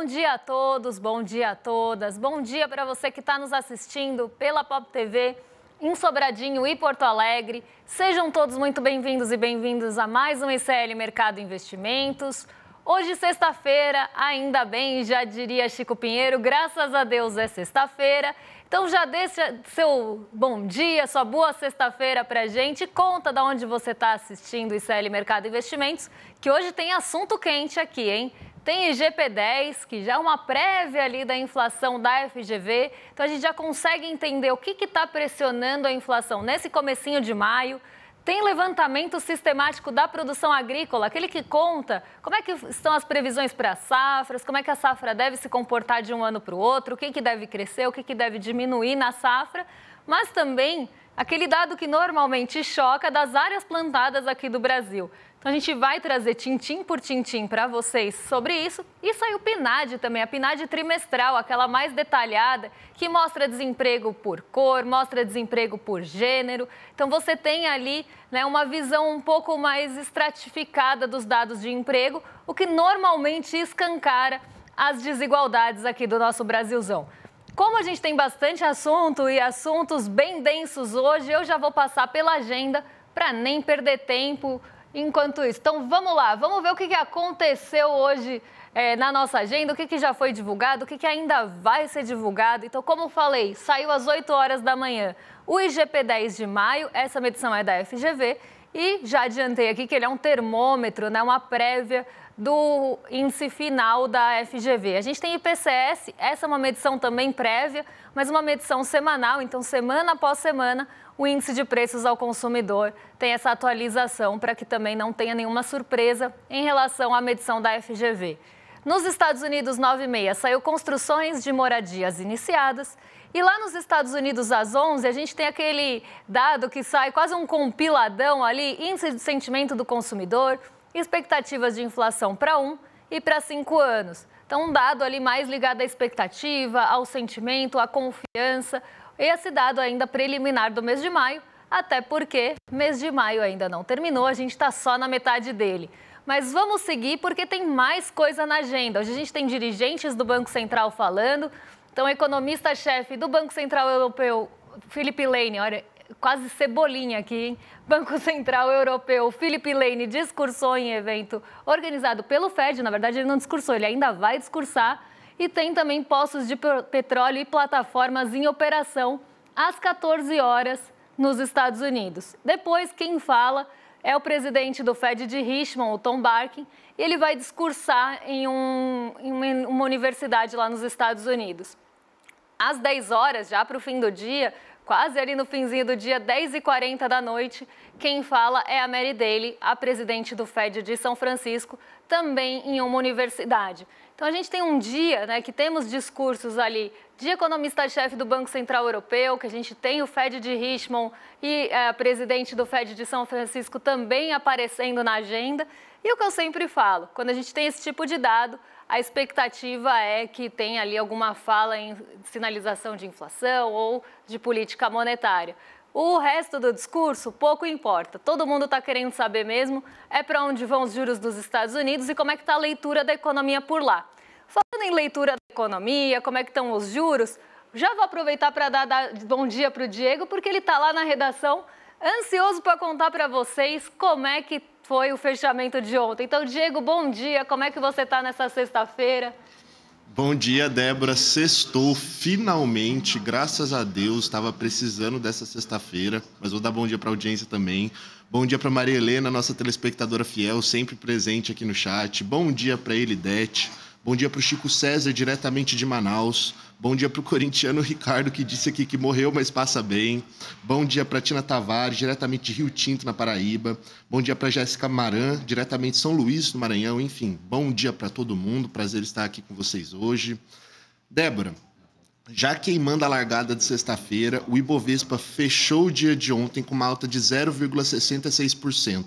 Bom dia a todos, bom dia a todas, bom dia para você que está nos assistindo pela Pop TV, em Sobradinho e Porto Alegre. Sejam todos muito bem-vindos e bem-vindos a mais um ICL Mercado Investimentos. Hoje, sexta-feira, ainda bem, já diria Chico Pinheiro, graças a Deus é sexta-feira. Então já deixa seu bom dia, sua boa sexta-feira pra gente. Conta de onde você está assistindo o ICL Mercado Investimentos, que hoje tem assunto quente aqui, hein? Tem IGP-10, que já é uma prévia ali da inflação da FGV. Então a gente já consegue entender o que está pressionando a inflação nesse comecinho de maio. Tem levantamento sistemático da produção agrícola, aquele que conta como é que estão as previsões para as safras, como é que a safra deve se comportar de um ano para o outro, o que deve crescer, o que deve diminuir na safra, mas também aquele dado que normalmente choca das áreas plantadas aqui do Brasil. Então a gente vai trazer tintim por tintim para vocês sobre isso. E saiu o PNAD também, a PNAD trimestral, aquela mais detalhada, que mostra desemprego por cor, mostra desemprego por gênero. Então você tem ali, né, uma visão um pouco mais estratificada dos dados de emprego, o que normalmente escancara as desigualdades aqui do nosso Brasilzão. Como a gente tem bastante assunto e assuntos bem densos hoje, eu já vou passar pela agenda para nem perder tempo enquanto isso. Então vamos lá, vamos ver o que aconteceu hoje na nossa agenda, o que já foi divulgado, o que ainda vai ser divulgado. Então, como falei, saiu às 8 horas da manhã o IGP-10 de maio, essa medição é da FGV, e já adiantei aqui que ele é um termômetro, né, uma prévia do índice final da FGV. A gente tem IPCS, essa é uma medição também prévia, mas uma medição semanal, então semana após semana o índice de preços ao consumidor tem essa atualização para que também não tenha nenhuma surpresa em relação à medição da FGV. Nos Estados Unidos, 9h30, saiu construções de moradias iniciadas. E lá nos Estados Unidos, às 11h, a gente tem aquele dado que sai quase um compiladão ali, índice de sentimento do consumidor, expectativas de inflação para 1 e para 5 anos. Então, um dado ali mais ligado à expectativa, ao sentimento, à confiança. Esse dado ainda preliminar do mês de maio, até porque mês de maio ainda não terminou, a gente está só na metade dele. Mas vamos seguir porque tem mais coisa na agenda. Hoje a gente tem dirigentes do Banco Central falando. Então, o economista-chefe do Banco Central Europeu, Philip Lane, olha, quase cebolinha aqui, hein? Banco Central Europeu, Philip Lane, discursou em evento organizado pelo Fed. Na verdade, ele não discursou, ele ainda vai discursar. E tem também postos de petróleo e plataformas em operação às 14 horas nos Estados Unidos. Depois, quem fala é o presidente do Fed de Richmond, o Tom Barkin, e ele vai discursar em uma universidade lá nos Estados Unidos. Às 10 horas, já para o fim do dia, quase ali no finzinho do dia, 10h40 da noite, quem fala é a Mary Daly, a presidente do Fed de São Francisco, também em uma universidade. Então, a gente tem um dia, né, que temos discursos ali de economista-chefe do Banco Central Europeu, que a gente tem o Fed de Richmond e a presidente do Fed de São Francisco também aparecendo na agenda. E o que eu sempre falo, quando a gente tem esse tipo de dado, a expectativa é que tenha ali alguma fala em sinalização de inflação ou de política monetária. O resto do discurso pouco importa. Todo mundo está querendo saber mesmo é para onde vão os juros dos Estados Unidos e como é que está a leitura da economia por lá. Falando em leitura da economia, como é que estão os juros, já vou aproveitar para dar bom dia para o Diego, porque ele está lá na redação, ansioso para contar para vocês como é que foi o fechamento de ontem. Então, Diego, bom dia, como é que você está nessa sexta-feira? Bom dia, Débora. Sextou, finalmente, graças a Deus. Estava precisando dessa sexta-feira, mas vou dar bom dia para a audiência também. Bom dia para Maria Helena, nossa telespectadora fiel, sempre presente aqui no chat. Bom dia para Elidete. Bom dia para o Chico César, diretamente de Manaus. Bom dia para o corintiano Ricardo, que disse aqui que morreu, mas passa bem. Bom dia para Tina Tavares, diretamente de Rio Tinto, na Paraíba. Bom dia para Jéssica Maran, diretamente de São Luís, no Maranhão. Enfim, bom dia para todo mundo. Prazer estar aqui com vocês hoje. Débora, já queimando a largada de sexta-feira, o Ibovespa fechou o dia de ontem com uma alta de 0,66%,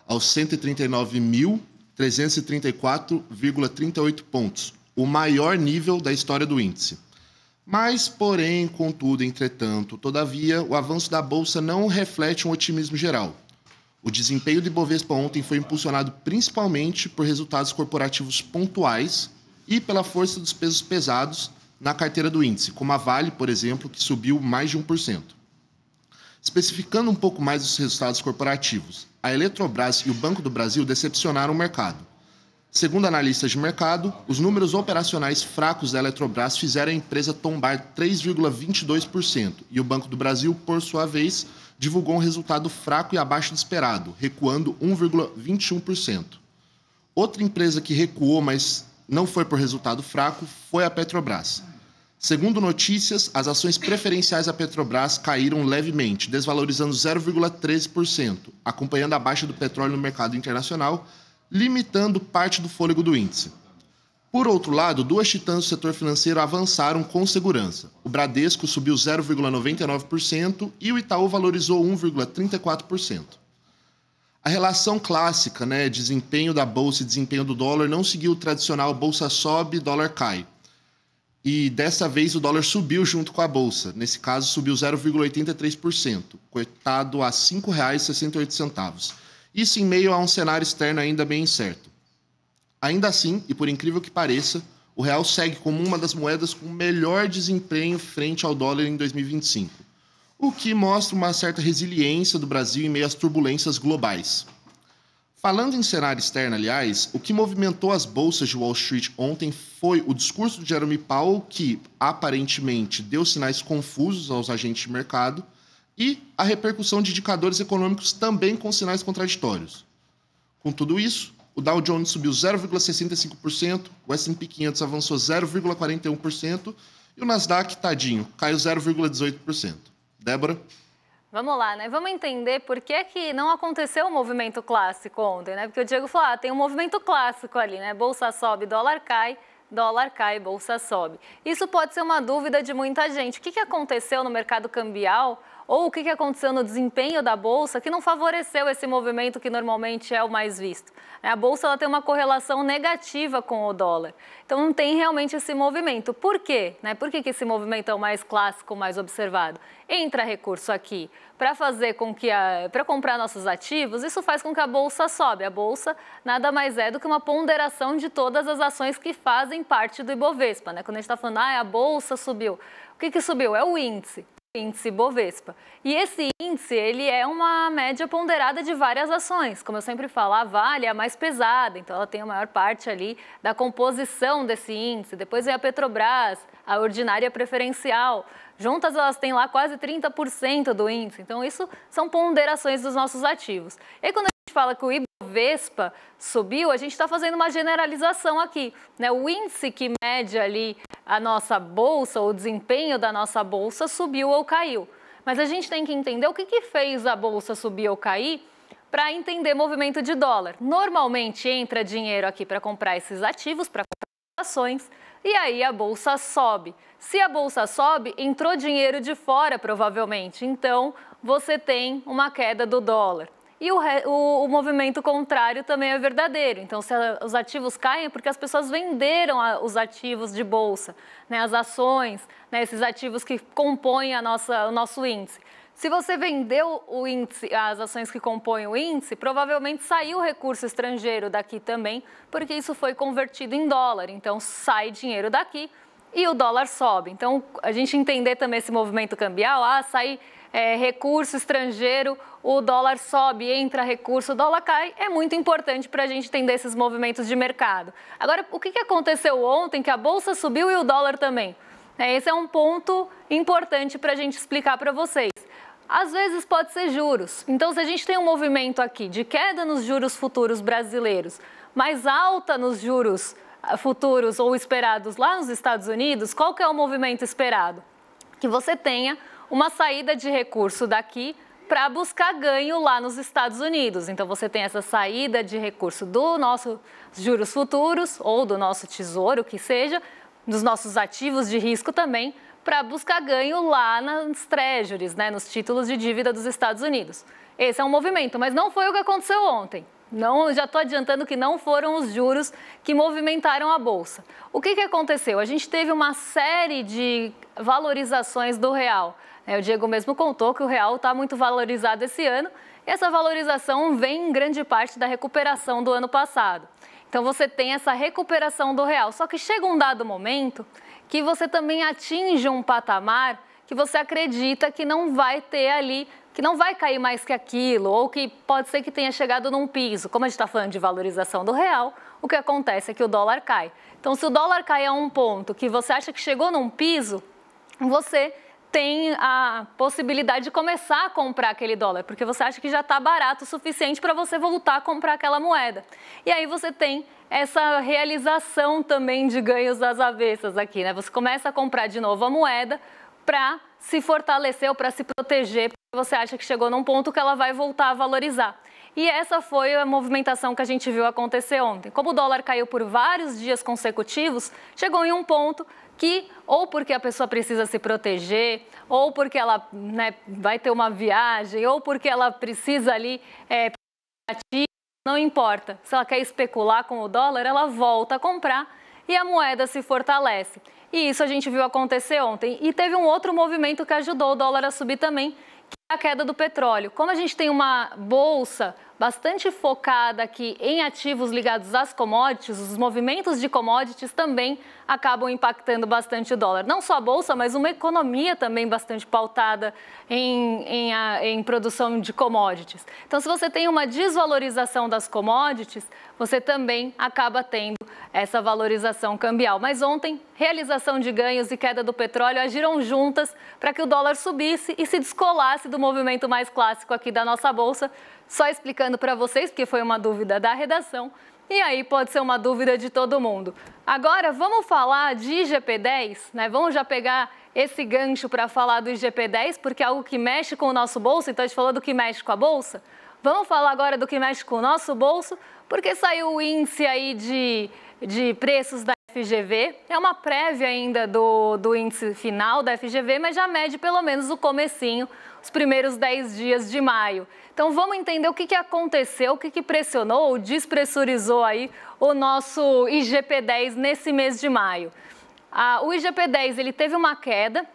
aos 139.334,38 pontos, o maior nível da história do índice. Mas, porém, contudo, entretanto, todavia, o avanço da Bolsa não reflete um otimismo geral. O desempenho do Ibovespa ontem foi impulsionado principalmente por resultados corporativos pontuais e pela força dos pesos pesados na carteira do índice, como a Vale, por exemplo, que subiu mais de 1%. Especificando um pouco mais os resultados corporativos, a Eletrobras e o Banco do Brasil decepcionaram o mercado. Segundo analistas de mercado, os números operacionais fracos da Eletrobras fizeram a empresa tombar 3,22% e o Banco do Brasil, por sua vez, divulgou um resultado fraco e abaixo do esperado, recuando 1,21%. Outra empresa que recuou, mas não foi por resultado fraco, foi a Petrobras. Segundo notícias, as ações preferenciais da Petrobras caíram levemente, desvalorizando 0,13%, acompanhando a baixa do petróleo no mercado internacional, limitando parte do fôlego do índice. Por outro lado, duas titãs do setor financeiro avançaram com segurança. O Bradesco subiu 0,99% e o Itaú valorizou 1,34%. A relação clássica, desempenho da bolsa e desempenho do dólar não seguiu o tradicional bolsa sobe, dólar cai. E dessa vez o dólar subiu junto com a bolsa. Nesse caso, subiu 0,83%, cotado a R$ 5,68. Isso em meio a um cenário externo ainda bem incerto. Ainda assim, e por incrível que pareça, o real segue como uma das moedas com melhor desempenho frente ao dólar em 2025, o que mostra uma certa resiliência do Brasil em meio às turbulências globais. Falando em cenário externo, aliás, o que movimentou as bolsas de Wall Street ontem foi o discurso de Jerome Powell, que aparentemente deu sinais confusos aos agentes de mercado, e a repercussão de indicadores econômicos também com sinais contraditórios. Com tudo isso, o Dow Jones subiu 0,65%, o S&P 500 avançou 0,41% e o Nasdaq, tadinho, caiu 0,18%. Débora? Vamos lá, Vamos entender por que não aconteceu o movimento clássico ontem, Porque o Diego falou, tem um movimento clássico ali, Bolsa sobe, dólar cai, bolsa sobe. Isso pode ser uma dúvida de muita gente. O que aconteceu no mercado cambial ou o que aconteceu no desempenho da bolsa que não favoreceu esse movimento que normalmente é o mais visto? A bolsa ela tem uma correlação negativa com o dólar, então não tem realmente esse movimento. Por quê? Por que esse movimento é o mais clássico, mais observado? Entra recurso aqui para fazer com que para comprar nossos ativos, isso faz com que a bolsa sobe. A bolsa nada mais é do que uma ponderação de todas as ações que fazem parte do Ibovespa, Quando a gente está falando, a bolsa subiu. O que subiu? É o índice Bovespa. E esse índice, ele é uma média ponderada de várias ações. Como eu sempre falo, a Vale é a mais pesada, então ela tem a maior parte ali da composição desse índice. Depois vem a Petrobras, a ordinária preferencial. Juntas elas têm lá quase 30% do índice. Então isso são ponderações dos nossos ativos. E aí, quando a gente fala que o Ibovespa subiu, a gente está fazendo uma generalização aqui, O índice que mede ali a nossa bolsa, o desempenho da nossa bolsa subiu ou caiu. Mas a gente tem que entender o que fez a bolsa subir ou cair para entender movimento de dólar. Normalmente entra dinheiro aqui para comprar esses ativos, para comprar ações, e aí a bolsa sobe. Se a bolsa sobe, entrou dinheiro de fora provavelmente, então você tem uma queda do dólar. E o movimento contrário também é verdadeiro. Então, se os ativos caem, é porque as pessoas venderam os ativos de bolsa, as ações, esses ativos que compõem o nosso índice. Se você vendeu o índice, as ações que compõem o índice, provavelmente saiu recurso estrangeiro daqui também, porque isso foi convertido em dólar. Então, sai dinheiro daqui e o dólar sobe. Então, a gente entender também esse movimento cambial, sai recurso estrangeiro, o dólar sobe, entra recurso, o dólar cai, é muito importante para a gente entender esses movimentos de mercado. Agora, o que aconteceu ontem que a bolsa subiu e o dólar também? Esse é um ponto importante para a gente explicar para vocês. Às vezes pode ser juros. Então, se a gente tem um movimento aqui de queda nos juros futuros brasileiros, mais alta nos juros futuros ou esperados lá nos Estados Unidos, qual que é o movimento esperado? Que você tenha uma saída de recurso daqui para buscar ganho lá nos Estados Unidos. Então, você tem essa saída de recurso do nosso juros futuros ou do nosso tesouro, que seja, dos nossos ativos de risco também, para buscar ganho lá nas treasuries, nos títulos de dívida dos Estados Unidos. Esse é um movimento, mas não foi o que aconteceu ontem. Não, já estou adiantando que não foram os juros que movimentaram a Bolsa. O que aconteceu? A gente teve uma série de valorizações do real. O Diego mesmo contou que o real está muito valorizado esse ano e essa valorização vem em grande parte da recuperação do ano passado. Então você tem essa recuperação do real. Só que chega um dado momento que você também atinge um patamar que você acredita que não vai ter ali, que não vai cair mais que aquilo, ou que pode ser que tenha chegado num piso. Como a gente está falando de valorização do real, o que acontece é que o dólar cai. Então, se o dólar cai a um ponto que você acha que chegou num piso, você tem a possibilidade de começar a comprar aquele dólar, porque você acha que já está barato o suficiente para você voltar a comprar aquela moeda. E aí você tem essa realização também de ganhos das avessas aqui, né? Você começa a comprar de novo a moeda para se fortalecer ou para se proteger, porque você acha que chegou num ponto que ela vai voltar a valorizar. E essa foi a movimentação que a gente viu acontecer ontem. Como o dólar caiu por vários dias consecutivos, chegou em um ponto que, ou porque a pessoa precisa se proteger, ou porque ela, né, vai ter uma viagem, ou porque ela precisa ali, não importa. Se ela quer especular com o dólar, ela volta a comprar e a moeda se fortalece. E isso a gente viu acontecer ontem. E teve um outro movimento que ajudou o dólar a subir também, que é a queda do petróleo. Como a gente tem uma bolsa bastante focada aqui em ativos ligados às commodities, os movimentos de commodities também acabam impactando bastante o dólar. Não só a bolsa, mas uma economia também bastante pautada em produção de commodities. Então, se você tem uma desvalorização das commodities, você também acaba tendo essa valorização cambial. Mas ontem, realização de ganhos e queda do petróleo agiram juntas para que o dólar subisse e se descolasse do movimento mais clássico aqui da nossa bolsa. Só explicando para vocês, porque foi uma dúvida da redação, e aí pode ser uma dúvida de todo mundo. Agora, vamos falar de IGP-10, né? Vamos já pegar esse gancho para falar do IGP-10, porque é algo que mexe com o nosso bolso, então a gente falou do que mexe com a bolsa. Vamos falar agora do que mexe com o nosso bolso, porque saiu o índice aí de preços da FGV, é uma prévia ainda do índice final da FGV, mas já mede pelo menos o comecinho, os primeiros 10 dias de maio. Então vamos entender o que aconteceu, o que pressionou ou despressurizou aí o nosso IGP-10 nesse mês de maio. O IGP-10 ele teve uma queda,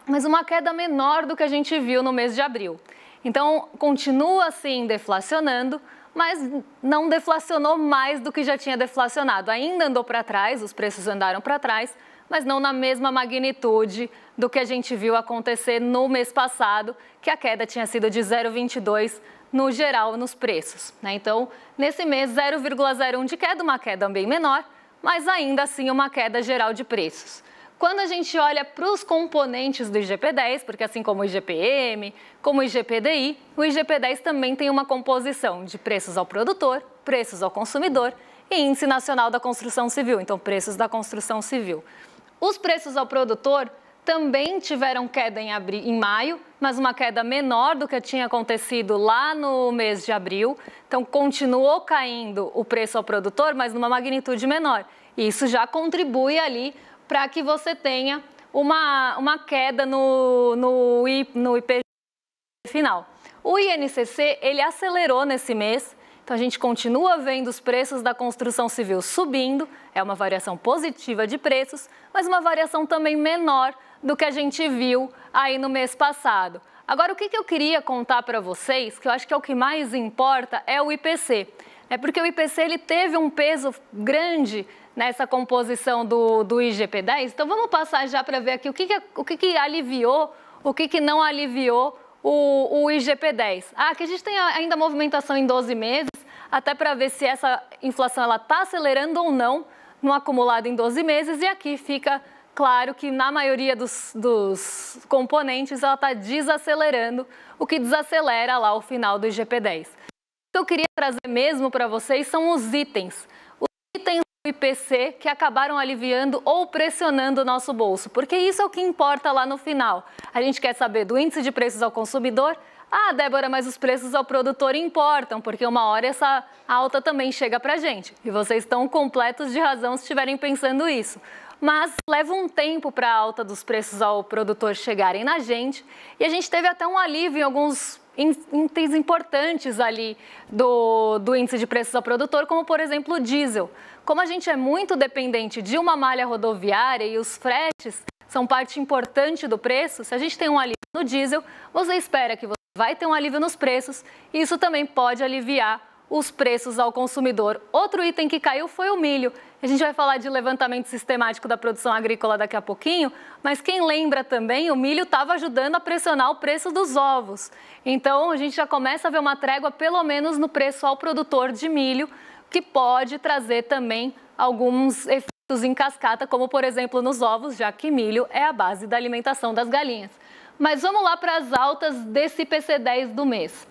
mas uma queda menor do que a gente viu no mês de abril. Então continua assim deflacionando, mas não deflacionou mais do que já tinha deflacionado. Ainda andou para trás, os preços andaram para trás, mas não na mesma magnitude do que a gente viu acontecer no mês passado, que a queda tinha sido de 0,22 no geral nos preços, né? Então, nesse mês, 0,01 de queda, uma queda bem menor, mas ainda assim uma queda geral de preços. Quando a gente olha para os componentes do IGP-10, porque assim como o IGP-M, como o IGP-DI, o IGP-10 também tem uma composição de preços ao produtor, preços ao consumidor e Índice Nacional da Construção Civil, então preços da construção civil. Os preços ao produtor também tiveram queda em maio, mas uma queda menor do que tinha acontecido lá no mês de abril. Então, continuou caindo o preço ao produtor, mas numa magnitude menor. E isso já contribui ali para que você tenha uma queda no IPCA final. O INCC, ele acelerou nesse mês. Então, a gente continua vendo os preços da construção civil subindo, é uma variação positiva de preços, mas uma variação também menor do que a gente viu aí no mês passado. Agora, o que eu queria contar para vocês, que eu acho que é o que mais importa, é o IPC. É porque o IPC ele teve um peso grande nessa composição do IGP-10. Então, vamos passar já para ver aqui o que aliviou, o que não aliviou o IGP-10. Que a gente tem ainda movimentação em 12 meses, até para ver se essa inflação está acelerando ou não no acumulado em 12 meses. E aqui fica claro que na maioria dos componentes ela está desacelerando, o que desacelera lá o final do IGP-10. O que eu queria trazer mesmo para vocês são os itens. Os itens do IPC que acabaram aliviando ou pressionando o nosso bolso, porque isso é o que importa lá no final. A gente quer saber do índice de preços ao consumidor. Débora, mas os preços ao produtor importam, porque uma hora essa alta também chega para a gente. E vocês estão completos de razão se estiverem pensando isso. Mas leva um tempo para a alta dos preços ao produtor chegarem na gente. E a gente teve até um alívio em alguns itens importantes ali do índice de preços ao produtor, como por exemplo o diesel. Como a gente é muito dependente de uma malha rodoviária e os fretes são parte importante do preço, se a gente tem um alívio no diesel, você espera que você vai ter um alívio nos preços e isso também pode aliviar os preços ao consumidor. Outro item que caiu foi o milho. A gente vai falar de levantamento sistemático da produção agrícola daqui a pouquinho, mas quem lembra também, o milho estava ajudando a pressionar o preço dos ovos. Então, a gente já começa a ver uma trégua, pelo menos no preço ao produtor de milho, que pode trazer também alguns efeitos em cascata, como, por exemplo, nos ovos, já que milho é a base da alimentação das galinhas. Mas vamos lá para as altas desse IPC-10 do mês.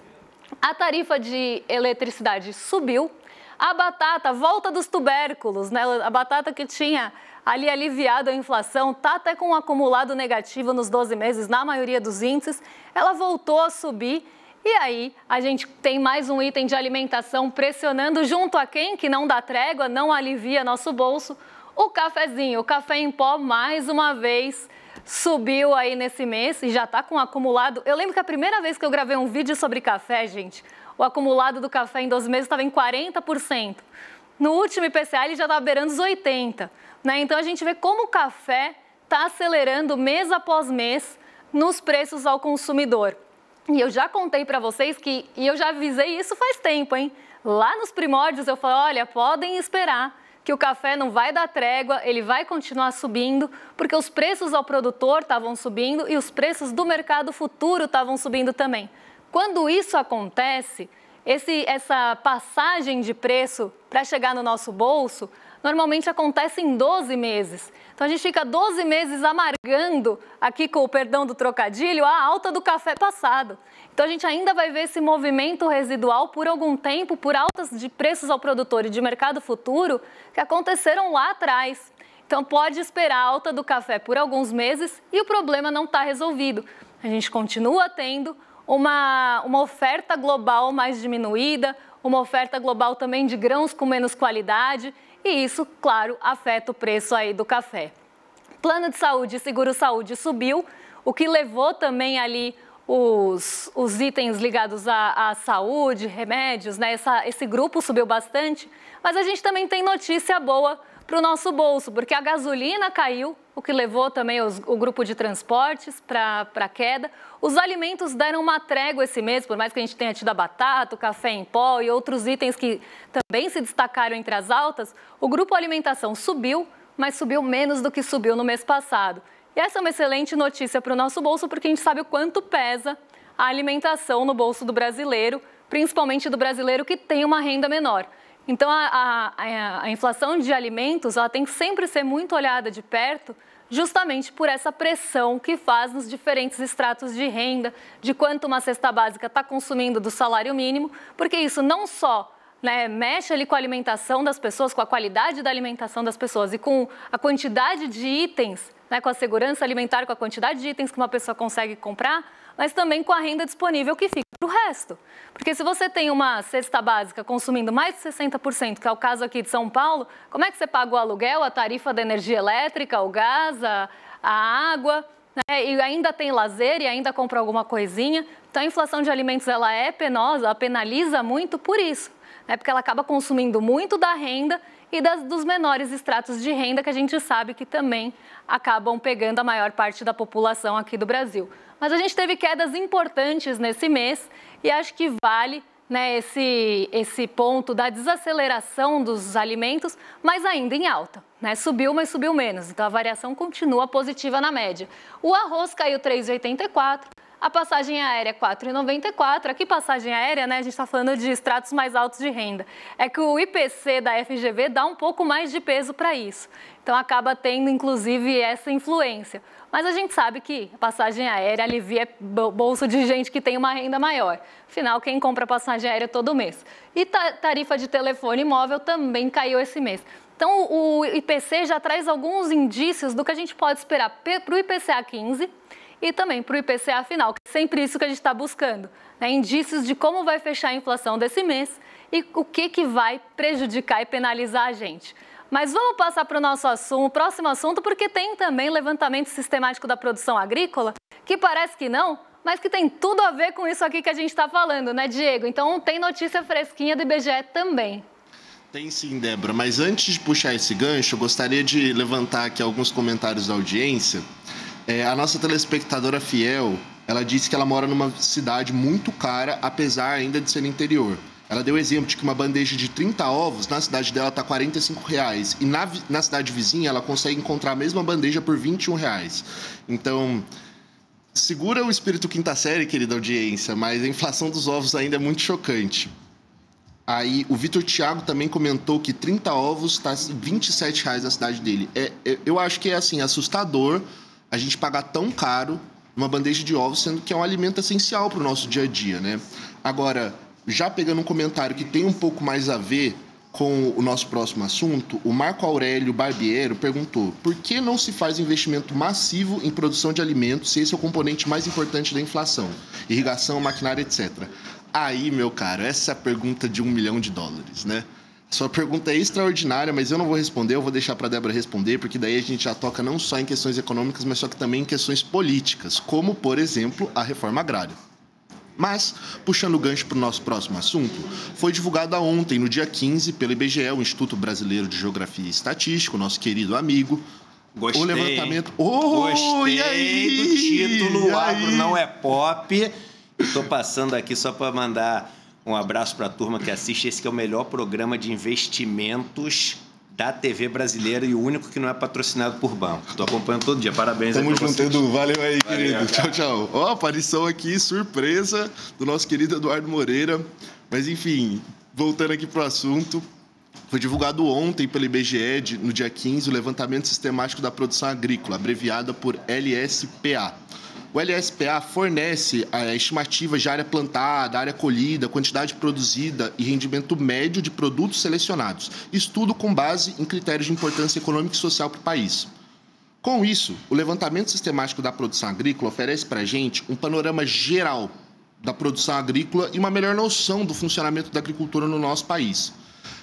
A tarifa de eletricidade subiu. A batata, volta dos tubérculos, né? A batata que tinha ali aliviado a inflação, está até com um acumulado negativo nos 12 meses, na maioria dos índices, ela voltou a subir. E aí, a gente tem mais um item de alimentação pressionando junto a quem? Que não dá trégua, não alivia nosso bolso, o cafezinho. O café em pó, mais uma vez, subiu aí nesse mês e já está com um acumulado. Eu lembro que a primeira vez que eu gravei um vídeo sobre café, gente, o acumulado do café em 12 meses estava em 40%. No último IPCA ele já estava beirando os 80%. Né? Então a gente vê como o café está acelerando mês após mês nos preços ao consumidor. E eu já contei para vocês e eu já avisei isso faz tempo, hein? Lá nos primórdios eu falei, olha, podem esperar que o café não vai dar trégua, ele vai continuar subindo, porque os preços ao produtor estavam subindo e os preços do mercado futuro estavam subindo também. Quando isso acontece, essa passagem de preço para chegar no nosso bolso, normalmente acontece em 12 meses. Então a gente fica 12 meses amargando, aqui com o perdão do trocadilho, a alta do café passado. Então a gente ainda vai ver esse movimento residual por algum tempo, por altas de preços ao produtor e de mercado futuro que aconteceram lá atrás. Então pode esperar a alta do café por alguns meses e o problema não está resolvido. A gente continua tendo uma oferta global mais diminuída, uma oferta global também de grãos com menos qualidade e isso, claro, afeta o preço aí do café. Plano de saúde e seguro-saúde subiu, o que levou também ali os itens ligados à saúde, remédios, né? Esse grupo subiu bastante, mas a gente também tem notícia boa para o nosso bolso, porque a gasolina caiu, o que levou também o grupo de transportes para a queda. Os alimentos deram uma trégua esse mês, por mais que a gente tenha tido a batata, o café em pó e outros itens que também se destacaram entre as altas, o grupo alimentação subiu, mas subiu menos do que subiu no mês passado. E essa é uma excelente notícia para o nosso bolso, porque a gente sabe o quanto pesa a alimentação no bolso do brasileiro, principalmente do brasileiro que tem uma renda menor. Então, a inflação de alimentos ela tem que sempre ser muito olhada de perto, justamente por essa pressão que faz nos diferentes estratos de renda, de quanto uma cesta básica está consumindo do salário mínimo, porque isso não só mexe ali com a alimentação das pessoas, com a qualidade da alimentação das pessoas e com a quantidade de itens, com a segurança alimentar, com a quantidade de itens que uma pessoa consegue comprar, mas também com a renda disponível que fica para o resto. Porque se você tem uma cesta básica consumindo mais de 60%, que é o caso aqui de São Paulo, como é que você paga o aluguel, a tarifa da energia elétrica, o gás, a água, e ainda tem lazer e ainda compra alguma coisinha? Então a inflação de alimentos ela é penosa, ela penaliza muito por isso. Porque ela acaba consumindo muito da renda e dos menores estratos de renda que a gente sabe que também acabam pegando a maior parte da população aqui do Brasil. Mas a gente teve quedas importantes nesse mês e acho que vale esse ponto da desaceleração dos alimentos, mas ainda em alta. Subiu, mas subiu menos, então a variação continua positiva na média. O arroz caiu 3,84%. A passagem aérea 4,94. Aqui passagem aérea, a gente está falando de estratos mais altos de renda. É que o IPC da FGV dá um pouco mais de peso para isso. Então acaba tendo, inclusive, essa influência. Mas a gente sabe que a passagem aérea alivia bolso de gente que tem uma renda maior. Afinal, quem compra passagem aérea todo mês? E tarifa de telefone móvel também caiu esse mês. Então o IPC já traz alguns indícios do que a gente pode esperar para o IPCA 15 e também para o IPCA final, que é sempre isso que a gente está buscando, indícios de como vai fechar a inflação desse mês e o que vai prejudicar e penalizar a gente. Mas vamos passar para o nosso próximo assunto, porque tem também levantamento sistemático da produção agrícola, que parece que não, mas que tem tudo a ver com isso aqui que a gente está falando, né, Diego? Então tem notícia fresquinha do IBGE também. Tem sim, Débora, mas antes de puxar esse gancho, eu gostaria de levantar aqui alguns comentários da audiência. A nossa telespectadora fiel, ela disse que ela mora numa cidade muito cara, apesar ainda de ser interior. Ela deu exemplo de que uma bandeja de 30 ovos, na cidade dela está R$ 45,00. E na cidade vizinha, ela consegue encontrar a mesma bandeja por R$ 21,00. Então, segura o espírito quinta série, querida audiência, mas a inflação dos ovos ainda é muito chocante. Aí, o Vitor Thiago também comentou que 30 ovos está R$ 27,00 na cidade dele. Eu acho que é, assim, assustador a gente pagar tão caro uma bandeja de ovos, sendo que é um alimento essencial para o nosso dia a dia, né? Agora, já pegando um comentário que tem um pouco mais a ver com o nosso próximo assunto, o Marco Aurélio Barbiero perguntou: por que não se faz investimento massivo em produção de alimentos se esse é o componente mais importante da inflação? Irrigação, maquinária, etc. Aí, meu caro, essa é a pergunta de $1 milhão, né? Sua pergunta é extraordinária, mas eu não vou responder, eu vou deixar para a Débora responder, porque daí a gente já toca não só em questões econômicas, mas só que também em questões políticas, como, por exemplo, a reforma agrária. Mas, puxando o gancho para o nosso próximo assunto, foi divulgado ontem, no dia 15, pelo IBGE, o Instituto Brasileiro de Geografia e Estatística, o nosso querido amigo. Gostei. O levantamento. Gostei e aí? do título, o agro aí? não é pop. Estou passando aqui só para mandar um abraço para a turma que assiste. Esse que é o melhor programa de investimentos da TV brasileira e o único que não é patrocinado por banco. Estou acompanhando todo dia. Parabéns. Tamo junto, Edu. Valeu aí, querido. Valeu, tchau, tchau. Ó, aparição aqui, surpresa, do nosso querido Eduardo Moreira. Mas, enfim, voltando aqui pro assunto, foi divulgado ontem pelo IBGE, no dia 15, o levantamento sistemático da produção agrícola, abreviada por LSPA. O LSPA fornece a estimativa de área plantada, área colhida, quantidade produzida e rendimento médio de produtos selecionados. Estudo com base em critérios de importância econômica e social para o país. Com isso, o levantamento sistemático da produção agrícola oferece para a gente um panorama geral da produção agrícola e uma melhor noção do funcionamento da agricultura no nosso país.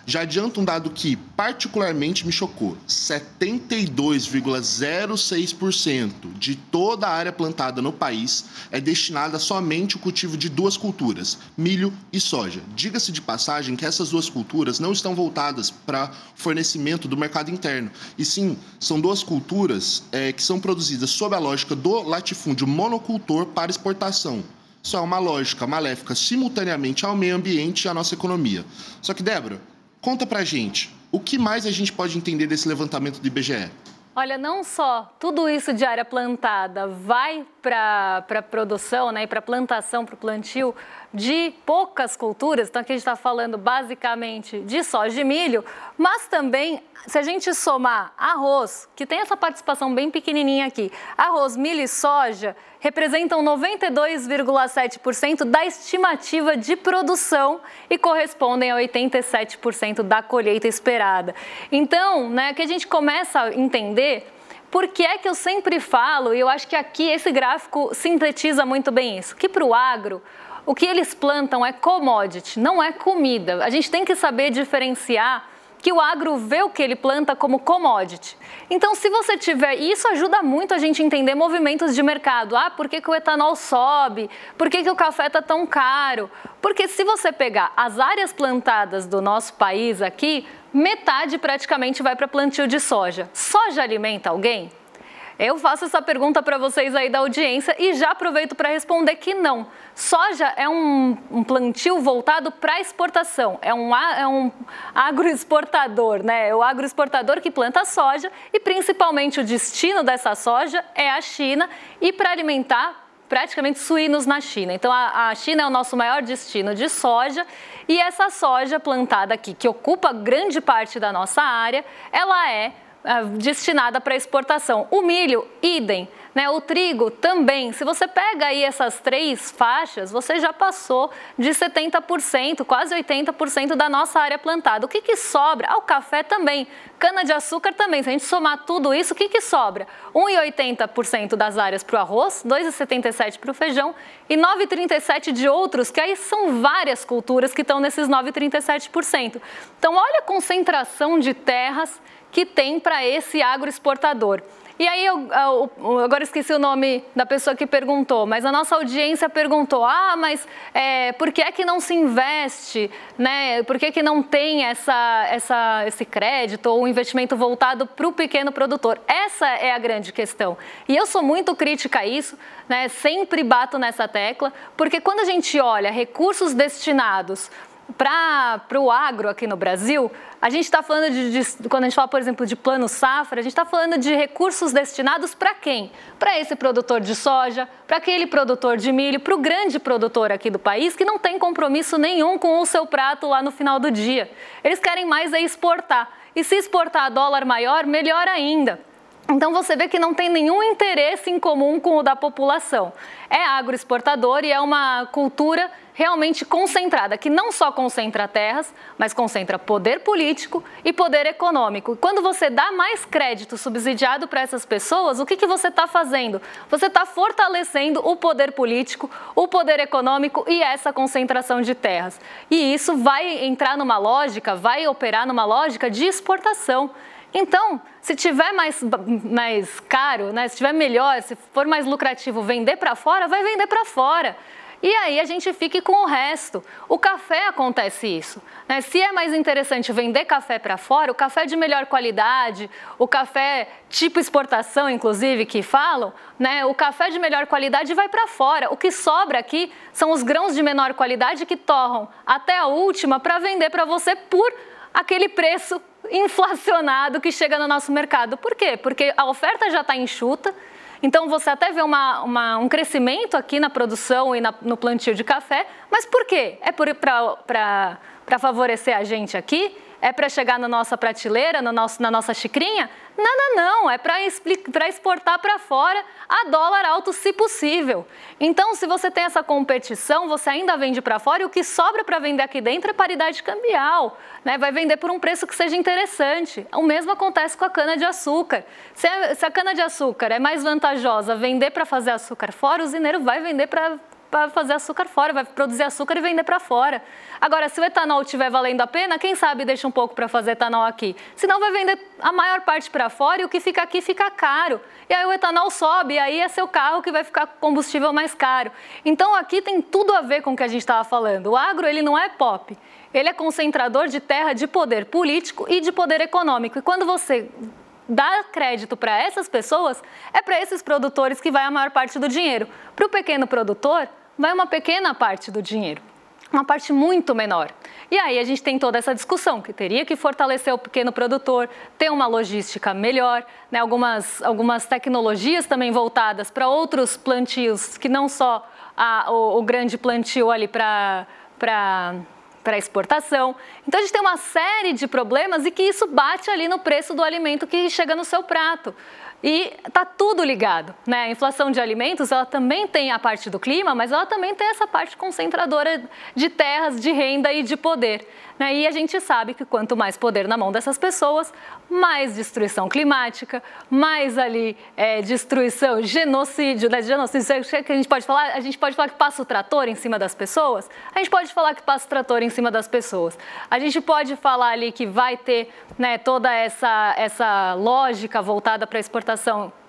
Já adianto um dado que particularmente me chocou: 72,06% de toda a área plantada no país é destinada somente ao cultivo de duas culturas, milho e soja. Diga-se de passagem que essas duas culturas não estão voltadas para fornecimento do mercado interno, e sim, são duas culturas que são produzidas sob a lógica do latifúndio monocultor para exportação. Isso é uma lógica maléfica simultaneamente ao meio ambiente e à nossa economia. Só que, Débora, conta pra gente, o que mais a gente pode entender desse levantamento do IBGE? Olha, não só tudo isso de área plantada vai para a produção, né, e para a plantação, para o plantio de poucas culturas, então aqui a gente está falando basicamente de soja e milho, mas também, se a gente somar arroz, que tem essa participação bem pequenininha aqui, arroz, milho e soja representam 92,7% da estimativa de produção e correspondem a 87% da colheita esperada. Então, né, que a gente começa a entender por que é que eu sempre falo, e eu acho que aqui esse gráfico sintetiza muito bem isso, que para o agro, o que eles plantam é commodity, não é comida. A gente tem que saber diferenciar que o agro vê o que ele planta como commodity. Então, se você tiver... E isso ajuda muito a gente entender movimentos de mercado. Ah, por que o etanol sobe? Por que o café está tão caro? Porque se você pegar as áreas plantadas do nosso país aqui, metade praticamente vai para plantio de soja. Soja alimenta alguém? Eu faço essa pergunta para vocês aí da audiência e já aproveito para responder que não. Soja é um plantio voltado para exportação, é um agroexportador, né? É o agroexportador que planta soja e principalmente o destino dessa soja é a China e para alimentar praticamente suínos na China. Então a China é o nosso maior destino de soja e essa soja plantada aqui, que ocupa grande parte da nossa área, ela é destinada para exportação. O milho, idem, né? O trigo também. Se você pega aí essas três faixas, você já passou de 70%, quase 80% da nossa área plantada. O que sobra? O café também, cana-de-açúcar também. Se a gente somar tudo isso, o que sobra? 1,80% das áreas para o arroz, 2,77% para o feijão e 9,37% de outros, que aí são várias culturas que estão nesses 9,37%. Então, olha a concentração de terras que tem para esse agroexportador. E aí, eu agora esqueci o nome da pessoa que perguntou, mas a nossa audiência perguntou, mas por que é que não se investe, né? Por que é que não tem esse crédito ou um investimento voltado para o pequeno produtor? Essa é a grande questão. E eu sou muito crítica a isso, né? Sempre bato nessa tecla, porque quando a gente olha recursos destinados para o agro aqui no Brasil, a gente está falando quando a gente fala, por exemplo, de plano safra, a gente está falando de recursos destinados para quem? Para esse produtor de soja, para aquele produtor de milho, para o grande produtor aqui do país que não tem compromisso nenhum com o seu prato lá no final do dia. Eles querem mais exportar. E se exportar a dólar maior, melhor ainda. Então você vê que não tem nenhum interesse em comum com o da população. É agroexportador e é uma cultura realmente concentrada, que não só concentra terras, mas concentra poder político e poder econômico. Quando você dá mais crédito subsidiado para essas pessoas, o que você está fazendo? Você está fortalecendo o poder político, o poder econômico e essa concentração de terras. E isso vai entrar numa lógica, vai operar numa lógica de exportação. Então, se tiver mais caro, né, se tiver melhor, se for mais lucrativo vender para fora, vai vender para fora. E aí a gente fique com o resto. O café acontece isso, né? Se é mais interessante vender café para fora, o café de melhor qualidade, o café tipo exportação, inclusive, que falam, né? O café de melhor qualidade vai para fora. O que sobra aqui são os grãos de menor qualidade que torram até a última para vender para você por aquele preço inflacionado que chega no nosso mercado. Por quê? Porque a oferta já está enxuta. Então, você até vê um crescimento aqui na produção e no plantio de café. Mas por quê? É para favorecer a gente aqui? É para chegar na nossa prateleira, na nossa xicrinha? Não. É para exportar para fora a dólar alto, se possível. Então, se você tem essa competição, você ainda vende para fora e o que sobra para vender aqui dentro é paridade cambial, né? Vai vender por um preço que seja interessante. O mesmo acontece com a cana-de-açúcar. Se a cana-de-açúcar é mais vantajosa vender para fazer açúcar fora, o usineiro vai vender para fazer açúcar fora, vai produzir açúcar e vender para fora. Agora, se o etanol estiver valendo a pena, quem sabe deixa um pouco para fazer etanol aqui. Senão vai vender a maior parte para fora e o que fica aqui fica caro. E aí o etanol sobe, e aí é seu carro que vai ficar com combustível mais caro. Então aqui tem tudo a ver com o que a gente estava falando. O agro, ele não é pop. Ele é concentrador de terra, de poder político e de poder econômico. E quando você dá crédito para essas pessoas, é para esses produtores que vai a maior parte do dinheiro. Para o pequeno produtor, vai uma pequena parte do dinheiro, uma parte muito menor. E aí a gente tem toda essa discussão, que teria que fortalecer o pequeno produtor, ter uma logística melhor, né? Algumas tecnologias também voltadas para outros plantios, que não só o grande plantio ali para exportação. Então a gente tem uma série de problemas e que isso bate ali no preço do alimento que chega no seu prato. E está tudo ligado, né? A inflação de alimentos, ela também tem a parte do clima, mas ela também tem essa parte concentradora de terras, de renda e de poder, né? E a gente sabe que quanto mais poder na mão dessas pessoas, mais destruição climática, mais ali destruição, genocídio, né? Genocídio, que a gente pode falar que passa o trator em cima das pessoas, a gente pode falar que passa o trator em cima das pessoas, a gente pode falar ali que vai ter, né, toda essa lógica voltada para a exportação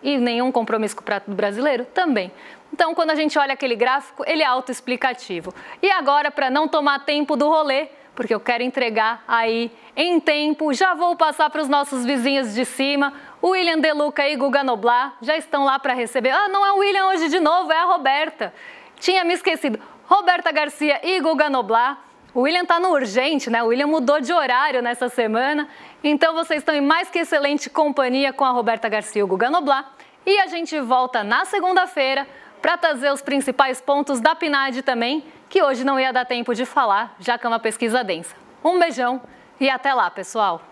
e nenhum compromisso com o prato brasileiro? Também. Então, quando a gente olha aquele gráfico, ele é autoexplicativo. E agora, para não tomar tempo do rolê, porque eu quero entregar aí em tempo, já vou passar para os nossos vizinhos de cima, o William De Luca e Guga Noblar, já estão lá para receber. Ah, não é o William hoje de novo, é a Roberta. Tinha me esquecido. Roberta Garcia e Guga Noblar. O William está no urgente, né? O William mudou de horário nessa semana. Então, vocês estão em mais que excelente companhia com a Roberta Garcia e o Guga Noblar. E a gente volta na segunda-feira para trazer os principais pontos da PNAD também, que hoje não ia dar tempo de falar, já que é uma pesquisa densa. Um beijão e até lá, pessoal!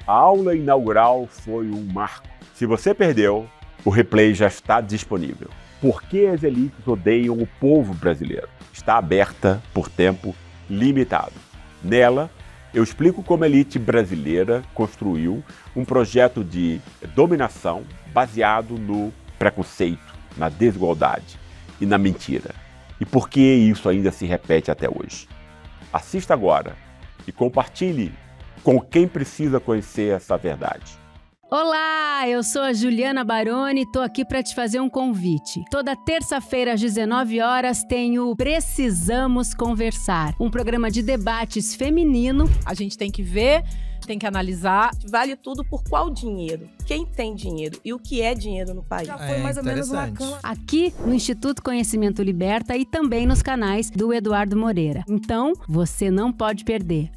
A aula inaugural foi um marco. Se você perdeu, o replay já está disponível. Por que as elites odeiam o povo brasileiro? Está aberta por tempo limitado. Nela, eu explico como a elite brasileira construiu um projeto de dominação baseado no preconceito, na desigualdade e na mentira. E por que isso ainda se repete até hoje? Assista agora e compartilhe com quem precisa conhecer essa verdade. Olá, eu sou a Juliana Baroni e estou aqui para te fazer um convite. Toda terça-feira às 19 horas tem o Precisamos Conversar, um programa de debates feminino. A gente tem que ver tem que analisar. Vale tudo por qual dinheiro? Quem tem dinheiro e o que é dinheiro no país? Já foi mais ou menos uma cama. Aqui no Instituto Conhecimento Liberta e também nos canais do Eduardo Moreira. Então, você não pode perder.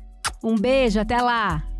Um beijo, até lá!